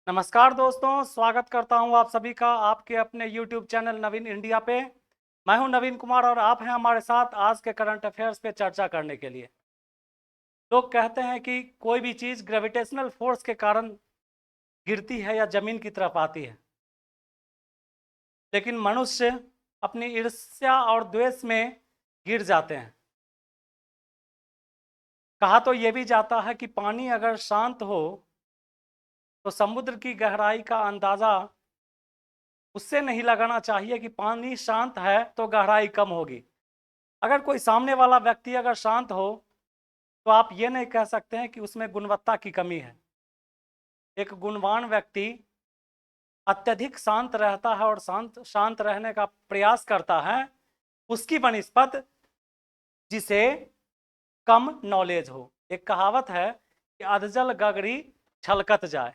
नमस्कार दोस्तों, स्वागत करता हूं आप सभी का आपके अपने YouTube चैनल नवीन इंडिया पे। मैं हूं नवीन कुमार और आप हैं हमारे साथ आज के करंट अफेयर्स पे चर्चा करने के लिए। लोग कहते हैं कि कोई भी चीज़ ग्रेविटेशनल फोर्स के कारण गिरती है या ज़मीन की तरफ आती है, लेकिन मनुष्य अपनी ईर्ष्या और द्वेष में गिर जाते हैं। कहा तो ये भी जाता है कि पानी अगर शांत हो तो समुद्र की गहराई का अंदाज़ा उससे नहीं लगाना चाहिए कि पानी शांत है तो गहराई कम होगी। अगर कोई सामने वाला व्यक्ति अगर शांत हो तो आप ये नहीं कह सकते हैं कि उसमें गुणवत्ता की कमी है। एक गुणवान व्यक्ति अत्यधिक शांत रहता है और शांत शांत रहने का प्रयास करता है उसकी बनिस्बत जिसे कम नॉलेज हो। एक कहावत है कि अधजल गगरी छलकत जाए।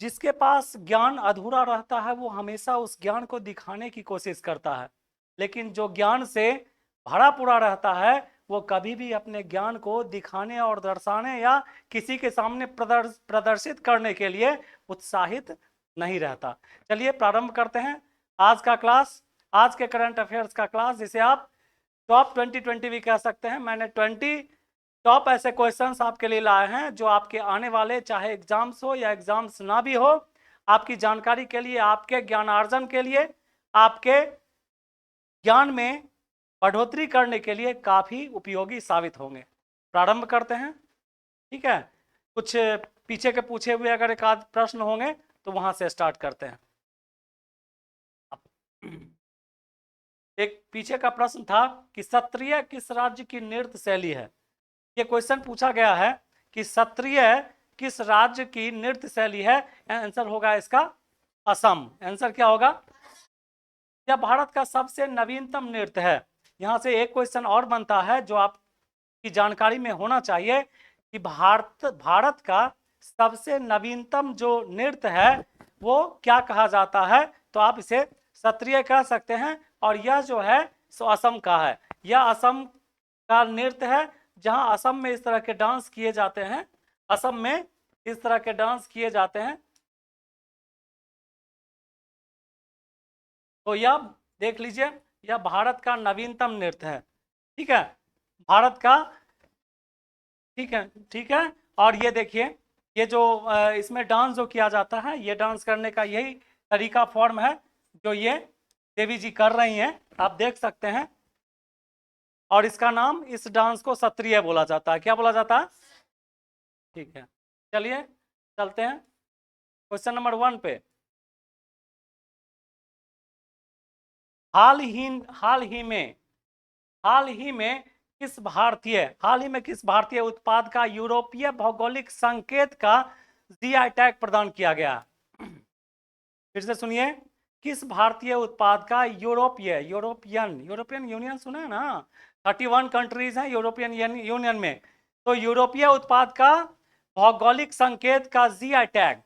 जिसके पास ज्ञान अधूरा रहता है वो हमेशा उस ज्ञान को दिखाने की कोशिश करता है, लेकिन जो ज्ञान से भरा पूरा रहता है वो कभी भी अपने ज्ञान को दिखाने और दर्शाने या किसी के सामने प्रदर्शित करने के लिए उत्साहित नहीं रहता। चलिए प्रारंभ करते हैं आज का क्लास, आज के करंट अफेयर्स का क्लास, जिसे आप टॉप 2020 भी कह सकते हैं। मैंने 20 टॉप ऐसे क्वेश्चंस आपके लिए लाए हैं जो आपके आने वाले चाहे एग्जाम्स हो या एग्जाम्स ना भी हो, आपकी जानकारी के लिए, आपके ज्ञानार्जन के लिए, आपके ज्ञान में बढ़ोतरी करने के लिए काफ़ी उपयोगी साबित होंगे। प्रारंभ करते हैं, ठीक है। कुछ पीछे के पूछे हुए अगर एक आध प्रश्न होंगे तो वहां से स्टार्ट करते हैं। एक पीछे का प्रश्न था कि क्षत्रिय किस राज्य की नृत्य शैली है। ये क्वेश्चन पूछा गया है कि क्षत्रिय किस राज्य की नृत्य शैली है। आंसर होगा इसका असम। आंसर क्या होगा? यह भारत का सबसे नवीनतम नृत्य है। यहाँ से एक क्वेश्चन और बनता है जो आपकी जानकारी में होना चाहिए कि भारत का सबसे नवीनतम जो नृत्य है वो क्या कहा जाता है। तो आप इसे क्षत्रिय कह सकते हैं और यह जो है सो असम का है। यह असम का नृत्य है जहां असम में इस तरह के डांस किए जाते हैं। असम में इस तरह के डांस किए जाते हैं। तो यह देख लीजिए, यह भारत का नवीनतम नृत्य है। ठीक है, भारत का, ठीक है, ठीक है। और ये देखिए, ये जो इसमें डांस जो किया जाता है, ये डांस करने का यही तरीका फॉर्म है जो ये देवी जी कर रही हैं, आप देख सकते हैं। और इसका नाम, इस डांस को क्षत्रिय बोला जाता है। क्या बोला जाता है? ठीक है, चलिए चलते हैं क्वेश्चन नंबर 1 पे। हाल ही में हाल ही में किस भारतीय उत्पाद का यूरोपीय भौगोलिक संकेत का जीआई टैग प्रदान किया गया? फिर से सुनिए, किस भारतीय उत्पाद का यूरोपियन यूनियन सुना है ना, 31 कंट्रीज हैं यूरोपियन यूनियन में, तो यूरोपीय उत्पाद का भौगोलिक संकेत का जीआई टैग,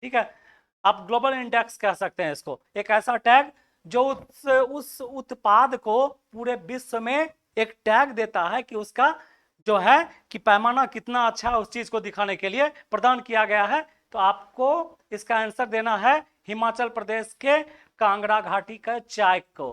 ठीक है, आप ग्लोबल इंडेक्स कह सकते हैं इसको, एक ऐसा टैग जो उस उत्पाद को पूरे विश्व में एक टैग देता है कि उसका जो है कि पैमाना कितना अच्छा है, उस चीज को दिखाने के लिए प्रदान किया गया है। तो आपको इसका आंसर देना है हिमाचल प्रदेश के कांगड़ा घाटी का चाय को।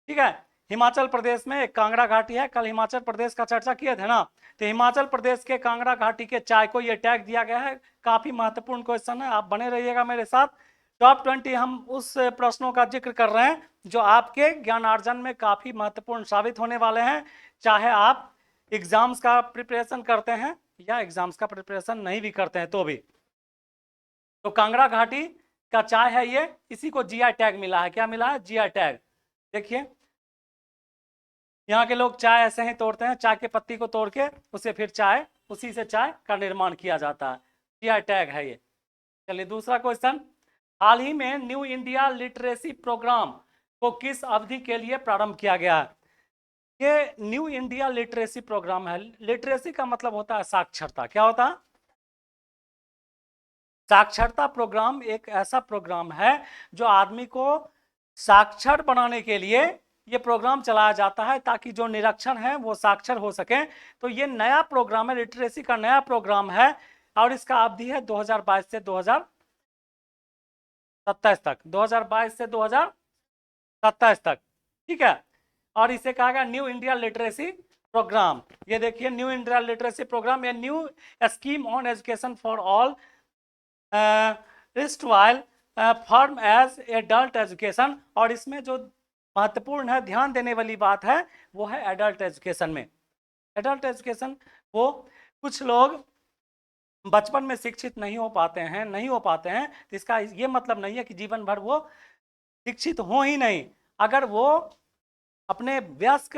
ठीक है, हिमाचल प्रदेश में एक कांगड़ा घाटी है, कल हिमाचल प्रदेश का चर्चा किए थे ना, तो हिमाचल प्रदेश के कांगड़ा घाटी के चाय को ये टैग दिया गया है। काफी महत्वपूर्ण क्वेश्चन है, आप बने रहिएगा मेरे साथ। टॉप 20 हम उस प्रश्नों का जिक्र कर रहे हैं जो आपके ज्ञानार्जन में काफी महत्वपूर्ण साबित होने वाले हैं, चाहे आप एग्जाम्स का प्रिपरेशन करते हैं या एग्जाम्स का प्रिपरेशन नहीं भी करते हैं तो भी। तो कांगड़ा घाटी का चाय है ये, इसी को जीआई टैग मिला है। क्या मिला है? GI tag. देखिए, यहाँ के लोग चाय ऐसे ही तोड़ते हैं, चाय के पत्ती को तोड़ के उसे फिर चाय, उसी से चाय का निर्माण किया जाता है। जीआई टैग है ये। चलिए दूसरा क्वेश्चन, हाल ही में न्यू इंडिया लिटरेसी प्रोग्राम को किस अवधि के लिए प्रारंभ किया गया है? ये न्यू इंडिया लिटरेसी प्रोग्राम है। लिटरेसी का मतलब होता है साक्षरता। क्या होता है? साक्षरता प्रोग्राम एक ऐसा प्रोग्राम है जो आदमी को साक्षर बनाने के लिए ये प्रोग्राम चलाया जाता है ताकि जो निरक्षर हैं वो साक्षर हो सकें। तो ये नया प्रोग्राम है, लिटरेसी का नया प्रोग्राम है और इसका अवधि है 2022 से 2027 तक, 2022 से 2027 तक, ठीक है। और इसे कहा गया न्यू इंडिया लिटरेसी प्रोग्राम। ये देखिए न्यू इंडिया लिटरेसी प्रोग्राम, ये new scheme on education for all while form as adult education. और इसमें जो महत्वपूर्ण है, ध्यान देने वाली बात है, वो है एडल्ट एजुकेशन में। एडल्ट एजुकेशन, वो कुछ लोग बचपन में शिक्षित नहीं हो पाते हैं, तो इसका ये मतलब नहीं है कि जीवन भर वो शिक्षित हो ही नहीं। अगर वो अपने वयस्क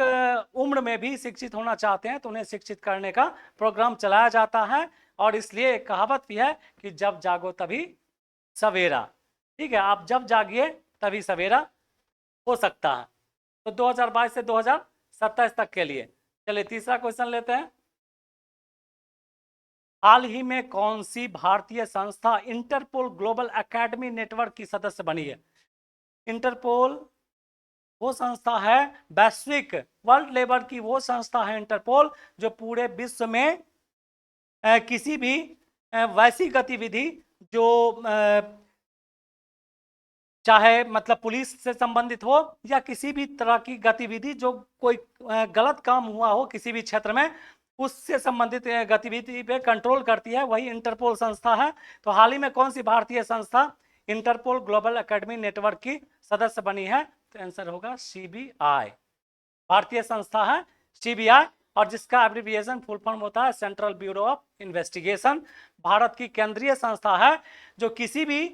उम्र में भी शिक्षित होना चाहते हैं तो उन्हें शिक्षित करने का प्रोग्राम चलाया जाता है। और इसलिए एक कहावत भी है कि जब जागो तभी सवेरा, ठीक है। आप जब जागिए तभी सवेरा हो सकता है। तो 2022 से 2027 तक के लिए। चलिए तीसरा क्वेश्चन लेते हैं। हाल ही में कौन सी भारतीय संस्था इंटरपोल ग्लोबल एकेडमी नेटवर्क की सदस्य बनी है? इंटरपोल वो संस्था है, वैश्विक वर्ल्ड लेवल की वो संस्था है इंटरपोल, जो पूरे विश्व में किसी भी वैसी गतिविधि जो चाहे मतलब पुलिस से संबंधित हो या किसी भी तरह की गतिविधि जो कोई गलत काम हुआ हो किसी भी क्षेत्र में, उससे संबंधित गतिविधि पे कंट्रोल करती है, वही इंटरपोल संस्था है। तो हाल ही में कौन सी भारतीय संस्था इंटरपोल ग्लोबल एकेडमी नेटवर्क की सदस्य बनी है? तो आंसर होगा सीबीआई। भारतीय संस्था है सीबीआई, और जिसका एब्रिविएशन फुल फॉर्म होता है central bureau of investigation. Bharat की केंद्रीय संस्था है जो किसी भी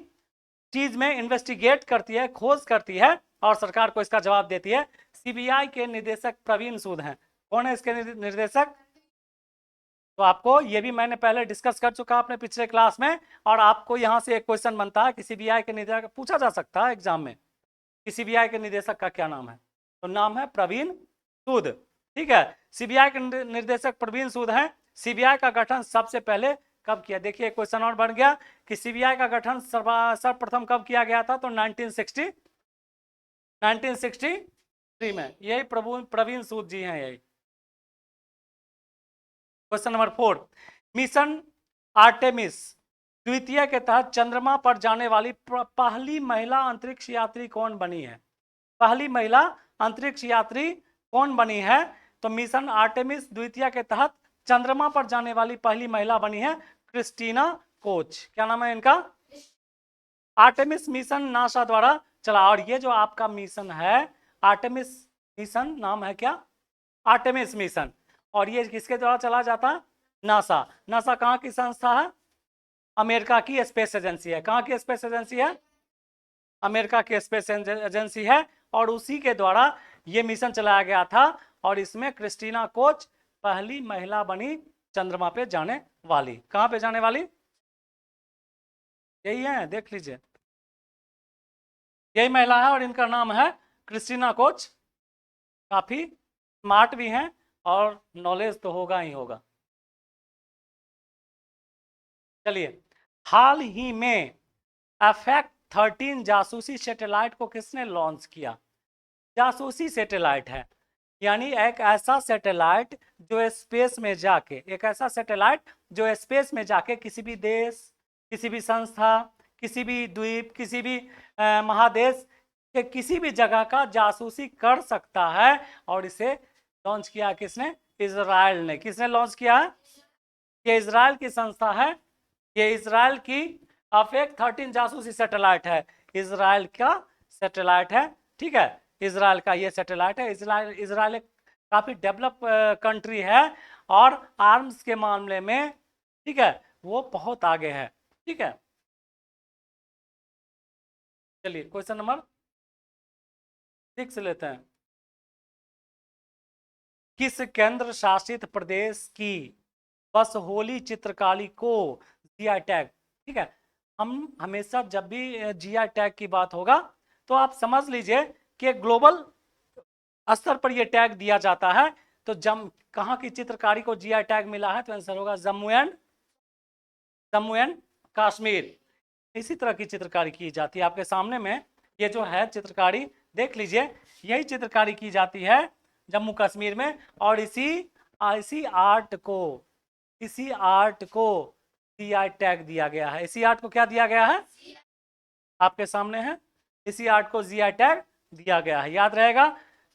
चीज में इन्वेस्टिगेट करती है, खोज करती है और सरकार को इसका जवाब देती है। सीबीआई के निदेशक प्रवीण सूद हैं। कौन है इसके निर्देशक? तो आपको ये भी मैंने पहले डिस्कस कर चुका अपने पिछले क्लास में, और आपको यहां से एक क्वेश्चन बनता है कि सीबीआई के निदेशक पूछा जा सकता है एग्जाम में कि सीबीआई के निदेशक का क्या नाम है? तो नाम है प्रवीण सूद, ठीक है। सीबीआई के निर्देशक प्रवीण सूद हैं। सीबीआई का गठन सबसे पहले कब किया? देखिए क्वेश्चन और बन गया कि सीबीआई का गठन सर्वप्रथम कब किया गया था? तो 1963 में। यही प्रवीण सूद जी हैं यही। क्वेश्चन नंबर 4, मिशन आर्टेमिस द्वितीय के तहत चंद्रमा पर जाने वाली पहली महिला अंतरिक्ष यात्री कौन बनी है? पहली महिला अंतरिक्ष यात्री कौन बनी है? तो मिशन आर्टेमिस द्वितीय के तहत चंद्रमा पर जाने वाली पहली महिला बनी है क्रिस्टीना कोच। क्या नाम है इनका? आर्टेमिस मिशन नासा द्वारा चला। और ये जो आपका मिशन है आर्टेमिस मिशन, नाम है क्या? Artemis mission. और ये किसके द्वारा चला जाता है? नासा। नासा कहाँ की संस्था है? अमेरिका की स्पेस एजेंसी है। कहाँ की स्पेस एजेंसी है? अमेरिका की स्पेस एजेंसी है। और उसी के द्वारा ये मिशन चलाया गया था, और इसमें क्रिस्टीना कोच पहली महिला बनी चंद्रमा पे जाने वाली। कहाँ पे जाने वाली? यही है, देख लीजिए, यही महिला है और इनका नाम है क्रिस्टीना कोच। काफी स्मार्ट भी हैं और नॉलेज तो होगा ही होगा। चलिए, हाल ही में एफेक्ट 13 जासूसी सैटेलाइट को किसने लॉन्च किया? जासूसी सैटेलाइट है, यानी एक ऐसा सैटेलाइट जो स्पेस में जाके, एक ऐसा सैटेलाइट जो स्पेस में जाके किसी भी देश, किसी भी संस्था, किसी भी द्वीप, किसी भी महादेश के किसी भी जगह का जासूसी कर सकता है। और इसे लॉन्च किया किसने? इजराइल ने। किसने लॉन्च किया है? ये इजराइल की संस्था है। ये इजराइल की अफेक्ट 13 जासूसी सैटेलाइट है, इजराइल का सैटेलाइट है, ठीक है। इजराइल का ये सैटेलाइट है। इजराइल काफी डेवलप कंट्री है और आर्म्स के मामले में, ठीक है, वो बहुत आगे है, ठीक है। चलिए क्वेश्चन नंबर 6 लेते हैं। किस केंद्र शासित प्रदेश की बस होली चित्रकारी को जीआई टैग, ठीक है। हम हमेशा जब भी जीआई टैग की बात होगा तो आप समझ लीजिए कि ग्लोबल स्तर पर यह टैग दिया जाता है। तो कहाँ की चित्रकारी को जीआई टैग मिला है? तो आंसर होगा जम्मू एंड कश्मीर। इसी तरह की चित्रकारी की जाती है। आपके सामने में ये जो है चित्रकारी देख लीजिए, यही चित्रकारी की जाती है जम्मू कश्मीर में। और इसी आर्ट को जीआई टैग दिया गया है। इसी आर्ट को क्या दिया गया है, आपके सामने है, इसी आर्ट को जीआई टैग दिया गया है, याद रहेगा।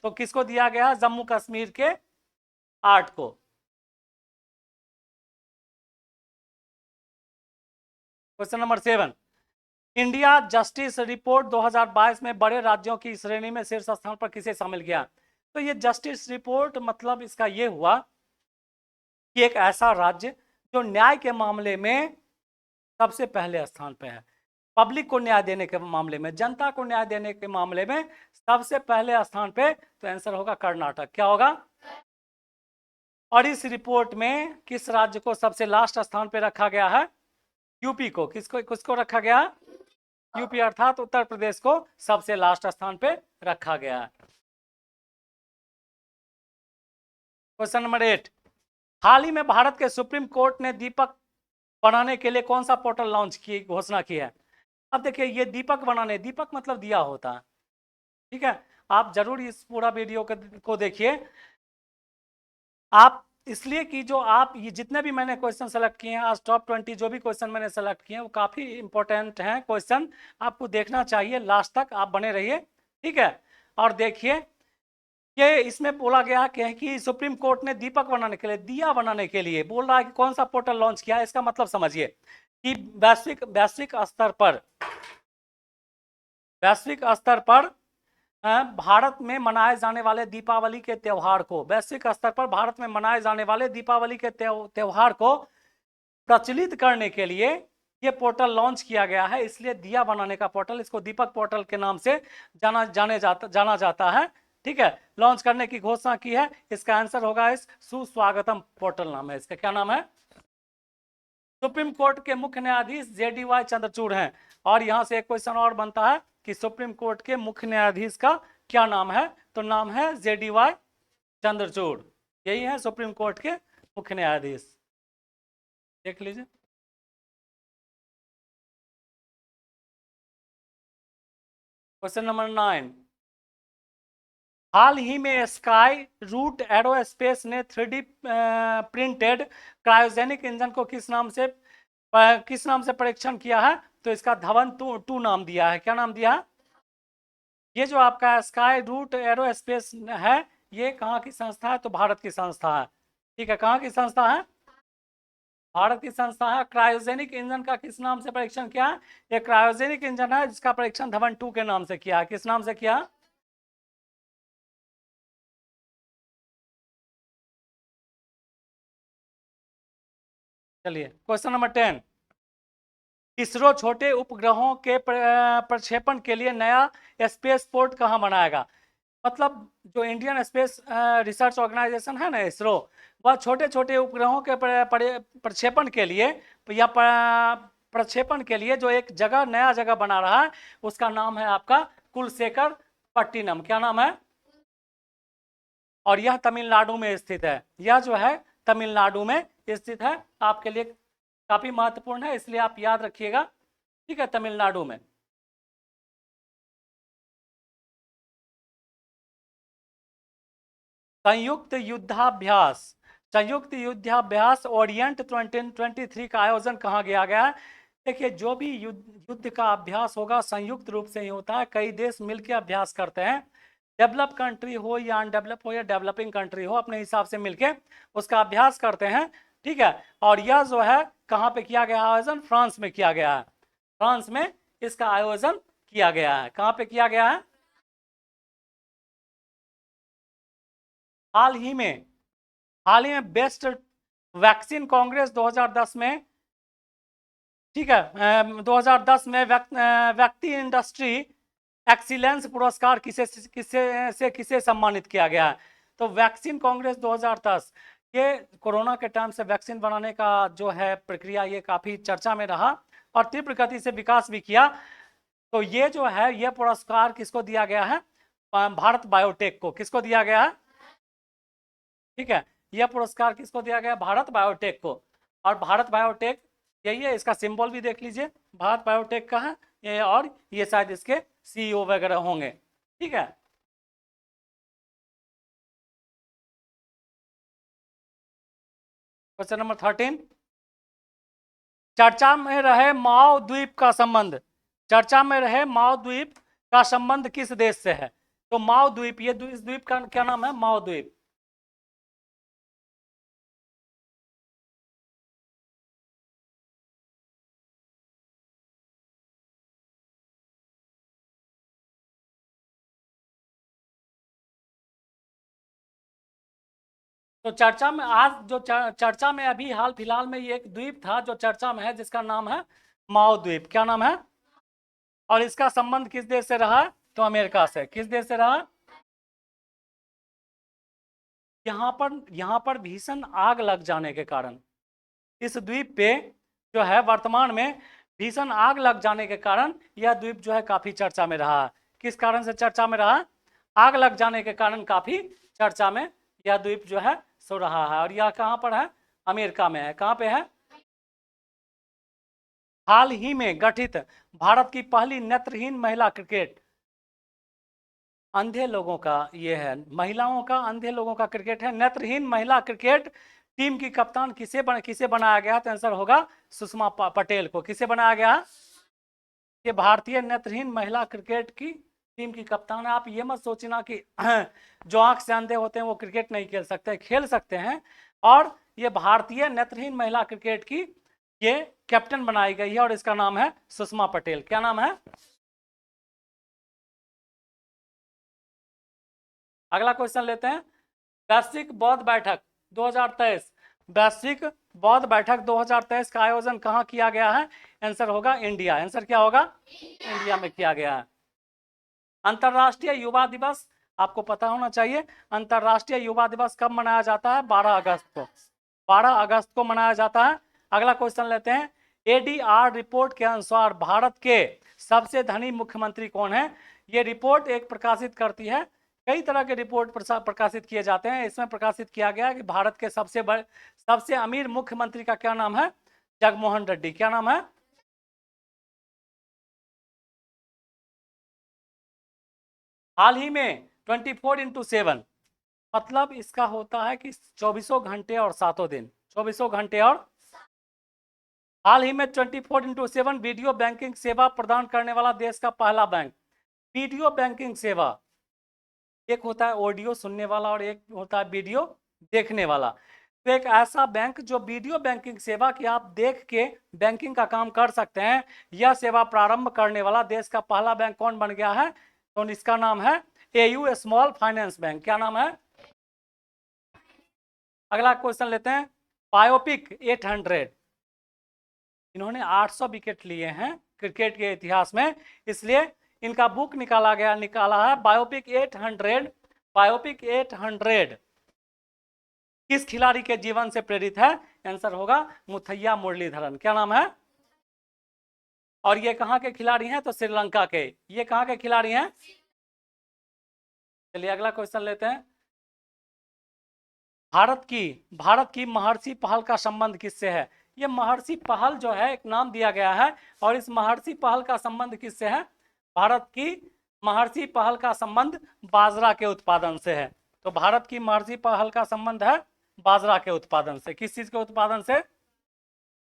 तो किसको दिया गया है, जम्मू कश्मीर के आर्ट को। Question number 7, India justice report 2022 में बड़े राज्यों की श्रेणी में शीर्ष स्थान पर किसे शामिल किया। तो ये जस्टिस रिपोर्ट मतलब इसका ये हुआ कि एक ऐसा राज्य जो न्याय के मामले में सबसे पहले स्थान पे है, पब्लिक को न्याय देने के मामले में, जनता को न्याय देने के मामले में सबसे पहले स्थान पे, तो आंसर होगा कर्नाटक। क्या होगा, और इस रिपोर्ट में किस राज्य को सबसे लास्ट स्थान पे रखा गया है, यूपी को। किसको किसको रखा गया, यूपी अर्थात उत्तर प्रदेश को सबसे लास्ट स्थान पे रखा गया है। क्वेश्चन नंबर 8, हाल ही में भारत के सुप्रीम कोर्ट ने दीपक बनाने के लिए कौन सा पोर्टल लॉन्च की घोषणा की है। अब देखिए ये दीपक बनाने, दीपक मतलब दिया होता है, ठीक है। आप जरूर इस पूरा वीडियो को देखिए आप, इसलिए कि जो आप ये जितने भी मैंने क्वेश्चन सेलेक्ट किए हैं आज, टॉप 20 जो भी क्वेश्चन मैंने सेलेक्ट किए हैं वो काफी इंपॉर्टेंट हैं क्वेश्चन, आपको देखना चाहिए, लास्ट तक आप बने रहिए, ठीक है। और देखिए ये इसमें बोला गया कि सुप्रीम कोर्ट ने दीपक बनाने के लिए, दिया बनाने के लिए बोल रहा है कि कौन सा पोर्टल लॉन्च किया है। इसका मतलब समझिए कि वैश्विक स्तर पर, वैश्विक स्तर पर भारत में मनाए जाने वाले दीपावली के त्योहार को, वैश्विक स्तर पर भारत में मनाए जाने वाले दीपावली के त्योहार को प्रचलित करने के लिए ये पोर्टल लॉन्च किया गया है। इसलिए दिया बनाने का पोर्टल, इसको दीपक पोर्टल के नाम से जाना जाता है, ठीक है। लॉन्च करने की घोषणा की है, इसका आंसर होगा इस सुस्वागतम पोर्टल नाम है इसका। क्या नाम है, सुप्रीम कोर्ट के मुख्य न्यायाधीश JDY चंद्रचूड़ हैं। और यहां से एक क्वेश्चन और बनता है कि सुप्रीम कोर्ट के मुख्य न्यायाधीश का क्या नाम है, तो नाम है JDY चंद्रचूड़, यही है सुप्रीम कोर्ट के मुख्य न्यायाधीश, देख लीजिए। क्वेश्चन नंबर 9, हाल ही में स्काई रूट एरोस्पेस ने 3D प्रिंटेड क्रायोजेनिक इंजन को किस नाम से परीक्षण किया है, तो इसका धवन टू नाम दिया है। क्या नाम दिया है, ये जो आपका स्काई रूट एरोस्पेस है ये कहाँ की संस्था है, तो भारत की संस्था है, ठीक है। कहाँ की संस्था है, भारत की संस्था है। क्रायोजेनिक इंजन का किस नाम से परीक्षण किया है, ये क्रायोजेनिक इंजन है जिसका परीक्षण धवन 2 के नाम से किया है। किस नाम से किया, चलिए। क्वेश्चन नंबर 10, इसरो छोटे उपग्रहों के प्रक्षेपण के लिए नया स्पेस पोर्ट कहाँ बनाएगा। मतलब जो इंडियन स्पेस रिसर्च ऑर्गेनाइजेशन है ना इसरो, वह छोटे छोटे उपग्रहों के प्रक्षेपण के लिए या प्रक्षेपण के लिए जो एक जगह, नया जगह बना रहा है, उसका नाम है आपका कुलशेखर पट्टिनम। क्या नाम है, और यह तमिलनाडु में स्थित है, यह जो है तमिलनाडु में स्थित है, आपके लिए काफी महत्वपूर्ण है इसलिए आप याद रखिएगा, ठीक है, तमिलनाडु में। संयुक्त युद्धाभ्यास, संयुक्त युद्धाभ्यास ओरिएंट 2023 का आयोजन कहाँ किया गया है। देखिए जो भी युद्ध का अभ्यास होगा संयुक्त रूप से ही होता है, कई देश मिलकर अभ्यास करते हैं, डेवलप कंट्री हो या अनडेवलप हो या डेवलपिंग कंट्री हो, अपने हिसाब से मिलके उसका अभ्यास करते हैं, ठीक है। और यह जो है कहाँ पे किया गया आयोजन, फ्रांस में किया गया है, फ्रांस में इसका आयोजन किया गया है। कहाँ पे किया गया है, हाल ही में, हाल ही में बेस्ट वैक्सीन कांग्रेस 2010 में, ठीक है, 2010 में व्यक्ति इंडस्ट्री एक्सीलेंस पुरस्कार किसे सम्मानित किया गया है। तो वैक्सीन कांग्रेस 2010, ये कोरोना के टाइम से वैक्सीन बनाने का जो है प्रक्रिया ये काफी चर्चा में रहा और तीव्र गति से विकास भी किया। तो ये जो है ये पुरस्कार किसको दिया गया है, भारत बायोटेक को। किसको दिया गया है, ठीक है, यह पुरस्कार किसको दिया गया, भारत बायोटेक को। और भारत बायोटेक यही है, इसका सिंबल भी देख लीजिए, भारत बायोटेक का है ये, और ये शायद इसके CEO वगैरह होंगे, ठीक है। क्वेश्चन नंबर 13, चर्चा में रहे माओ द्वीप का संबंध, चर्चा में रहे माओ द्वीप का संबंध किस देश से है? तो माओ द्वीप, ये इस द्वीप का क्या नाम है? माओ द्वीप। तो चर्चा में आज जो चर्चा में अभी हाल फिलहाल में ये एक द्वीप था जो चर्चा में है, जिसका नाम है माओ द्वीप। क्या नाम है? और इसका संबंध किस देश से रहा? तो अमेरिका से। किस देश से रहा? यहाँ पर भीषण आग लग जाने के कारण, इस द्वीप पे जो है वर्तमान में भीषण आग लग जाने के कारण यह द्वीप जो है काफी चर्चा में रहा। किस कारण से चर्चा में रहा? आग लग जाने के कारण काफी चर्चा में यह द्वीप जो है सो रहा है। और यह कहाँ पर है? अमेरिका में है। कहाँ पे है? हाल ही में गठित भारत की पहली नेत्रहीन महिला क्रिकेट, अंधे लोगों का ये है, महिलाओं का, अंधे लोगों का क्रिकेट है, नेत्रहीन महिला क्रिकेट टीम की कप्तान किसे बनाया गया? तो आंसर होगा सुषमा पटेल को। किसे बनाया गया? ये भारतीय नेत्रहीन महिला क्रिकेट की टीम की कप्तान है। आप ये मत सोचना कि जो आंख से अंधे होते हैं वो क्रिकेट नहीं खेल सकते, खेल सकते हैं। और ये भारतीय नेत्रहीन महिला क्रिकेट की ये कैप्टन बनाई गई है और इसका नाम है सुषमा पटेल। क्या नाम है? अगला क्वेश्चन लेते हैं। वैश्विक बौद्ध बैठक 2023, वैश्विक बौद्ध बैठक 2023 का आयोजन कहाँ किया गया है? आंसर होगा इंडिया। आंसर क्या होगा? इंडिया में किया गया है। अंतरराष्ट्रीय युवा दिवस आपको पता होना चाहिए। अंतरराष्ट्रीय युवा दिवस कब मनाया जाता है? 12 अगस्त को। 12 अगस्त को मनाया जाता है। अगला क्वेश्चन लेते हैं। एडीआर रिपोर्ट के अनुसार भारत के सबसे धनी मुख्यमंत्री कौन है? ये रिपोर्ट एक प्रकाशित करती है, कई तरह के रिपोर्ट प्रकाशित किए जाते हैं। इसमें प्रकाशित किया गया कि भारत के सबसे अमीर मुख्यमंत्री का क्या नाम है? जगनमोहन रेड्डी। क्या नाम है? हाल ही में 24/7 मतलब इसका होता है कि 24 घंटे और 7 दिन, 24 घंटे और हाल ही में 24/7 वीडियो बैंकिंग सेवा प्रदान करने वाला देश का पहला बैंक। वीडियो बैंकिंग सेवा, एक होता है ऑडियो सुनने वाला और एक होता है वीडियो देखने वाला। तो एक ऐसा बैंक जो वीडियो बैंकिंग सेवा की आप देख के बैंकिंग का काम कर सकते हैं, यह सेवा प्रारंभ करने वाला देश का पहला बैंक कौन बन गया है? तो इसका नाम है एयू स्मॉल फाइनेंस बैंक। क्या नाम है? अगला क्वेश्चन लेते हैं। बायोपिक 800, इन्होंने 800 विकेट लिए हैं क्रिकेट के इतिहास में, इसलिए इनका बुक निकाला है बायोपिक 800। बायोपिक 800 किस खिलाड़ी के जीवन से प्रेरित है? आंसर होगा मुथैया मुरलीधरन। क्या नाम है? और ये कहाँ के खिलाड़ी हैं? तो श्रीलंका के। ये कहाँ के खिलाड़ी हैं? चलिए अगला क्वेश्चन लेते हैं। भारत की महर्षि पहल का संबंध किससे है? ये महर्षि पहल जो है एक नाम दिया गया है, और इस महर्षि पहल का संबंध किससे है? भारत की महर्षि पहल का संबंध बाजरा के उत्पादन से है। तो भारत की महर्षि पहल का संबंध है बाजरा के उत्पादन से। किस चीज के उत्पादन से?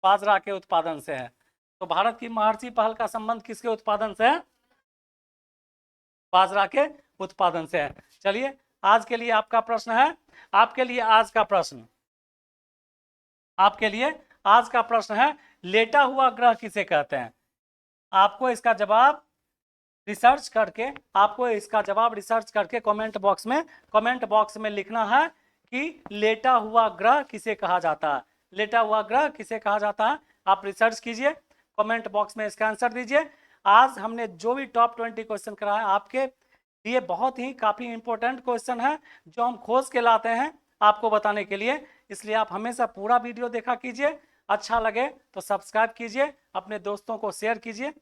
बाजरा के उत्पादन से है। तो भारत की महर्षि पहल का संबंध किसके उत्पादन से है? बाजरा के उत्पादन से है। चलिए आज के लिए आपका प्रश्न है, आपके लिए आज का प्रश्न, आपके लिए आज का प्रश्न है, लेटा हुआ ग्रह किसे कहते हैं? आपको इसका जवाब रिसर्च करके, कमेंट बॉक्स में लिखना है कि लेटा हुआ ग्रह किसे कहा जाता है। लेटा हुआ ग्रह किसे कहा जाता है? आप रिसर्च कीजिए, कमेंट बॉक्स में इसका आंसर दीजिए। आज हमने जो भी टॉप 20 क्वेश्चन कराया आपके लिए बहुत ही काफ़ी इंपॉर्टेंट क्वेश्चन है, जो हम खोज के लाते हैं आपको बताने के लिए। इसलिए आप हमेशा पूरा वीडियो देखा कीजिए, अच्छा लगे तो सब्सक्राइब कीजिए, अपने दोस्तों को शेयर कीजिए।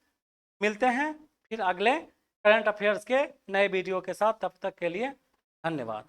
मिलते हैं फिर अगले करंट अफेयर्स के नए वीडियो के साथ, तब तक के लिए धन्यवाद।